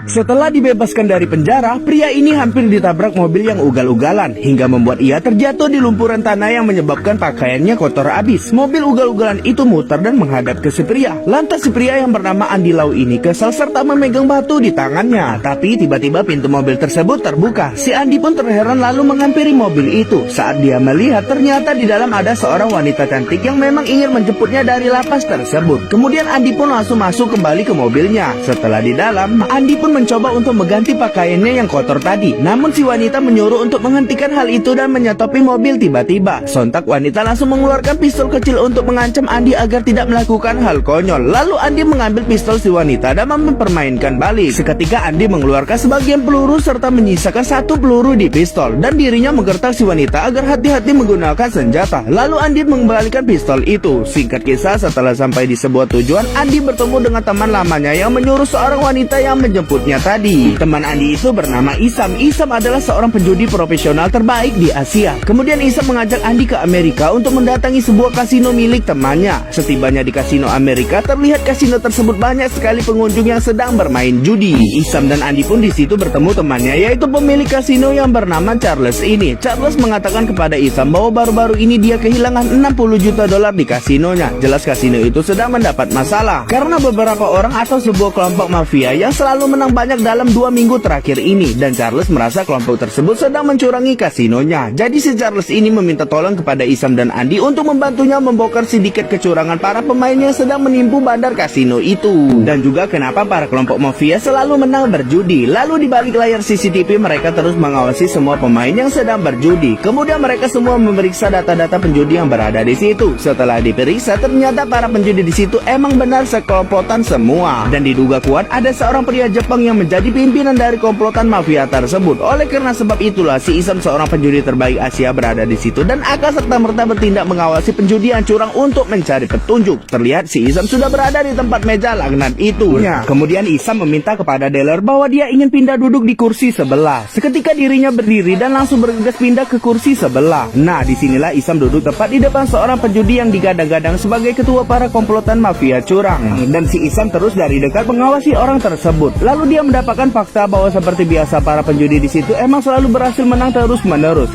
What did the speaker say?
Setelah dibebaskan dari penjara, pria ini hampir ditabrak mobil yang ugal-ugalan hingga membuat ia terjatuh di lumpuran tanah yang menyebabkan pakaiannya kotor abis. Mobil ugal-ugalan itu muter dan menghadap ke si pria. Lantas si pria yang bernama Andi Lau ini kesal serta memegang batu di tangannya. Tapi tiba-tiba pintu mobil tersebut terbuka. Si Andi pun terheran lalu menghampiri mobil itu. Saat dia melihat, ternyata di dalam ada seorang wanita cantik yang memang ingin menjemputnya dari lapas tersebut. Kemudian Andi pun langsung masuk kembali ke mobilnya. Setelah di dalam, Andi pun mencoba untuk mengganti pakaiannya yang kotor tadi. Namun si wanita menyuruh untuk menghentikan hal itu dan menyetopi mobil. Tiba-tiba sontak wanita langsung mengeluarkan pistol kecil untuk mengancam Andi agar tidak melakukan hal konyol. Lalu Andi mengambil pistol si wanita dan mempermainkan balik. Seketika Andi mengeluarkan sebagian peluru serta menyisakan satu peluru di pistol, dan dirinya menggertak si wanita agar hati-hati menggunakan senjata. Lalu Andi mengembalikan pistol itu. Singkat kisah, setelah sampai di sebuah tujuan, Andi bertemu dengan teman lamanya yang menyuruh seorang wanita yang menjemputnya tadi. Teman Andi itu bernama Isam. Isam adalah seorang penjudi profesional terbaik di Asia. Kemudian Isam mengajak Andi ke Amerika untuk mendatangi sebuah kasino milik temannya. Setibanya di kasino Amerika, terlihat kasino tersebut banyak sekali pengunjung yang sedang bermain judi. Isam dan Andi pun di situ bertemu temannya, yaitu pemilik kasino yang bernama Charles ini. Charles mengatakan kepada Isam bahwa baru-baru ini dia kehilangan 60 juta dolar di kasinonya. Jelas kasino itu sedang mendapat masalah karena beberapa orang atau sebuah kelompok mafia yang selalu menang banyak dalam 2 minggu terakhir ini, dan Charles merasa kelompok tersebut sedang mencurangi kasinonya. Jadi si Charles ini meminta tolong kepada Isam dan Andi untuk membantunya membongkar sindikat kecurangan para pemain yang sedang menipu bandar kasino itu, dan juga kenapa para kelompok mafia selalu menang berjudi. Lalu di balik layar CCTV mereka terus mengawasi semua pemain yang sedang berjudi. Kemudian mereka semua memeriksa data-data penjudi yang berada di situ. Setelah diperiksa, ternyata para penjudi di situ emang benar sekelompokan semua, dan diduga kuat ada seorang pria Jepang yang menjadi pimpinan dari komplotan mafia tersebut. Oleh karena sebab itulah si Isam, seorang penjudi terbaik Asia, berada di situ dan akan serta-merta bertindak mengawasi penjudi yang curang untuk mencari petunjuk. Terlihat si Isam sudah berada di tempat meja laknat itu. Kemudian Isam meminta kepada dealer bahwa dia ingin pindah duduk di kursi sebelah. Seketika dirinya berdiri dan langsung bergegas pindah ke kursi sebelah. Nah, disinilah Isam duduk tepat di depan seorang penjudi yang digadang-gadang sebagai ketua para komplotan mafia curang. Dan si Isam terus dari dekat mengawasi orang tersebut. Lalu dia mendapatkan fakta bahwa seperti biasa para penjudi di situ emang selalu berhasil menang terus-menerus.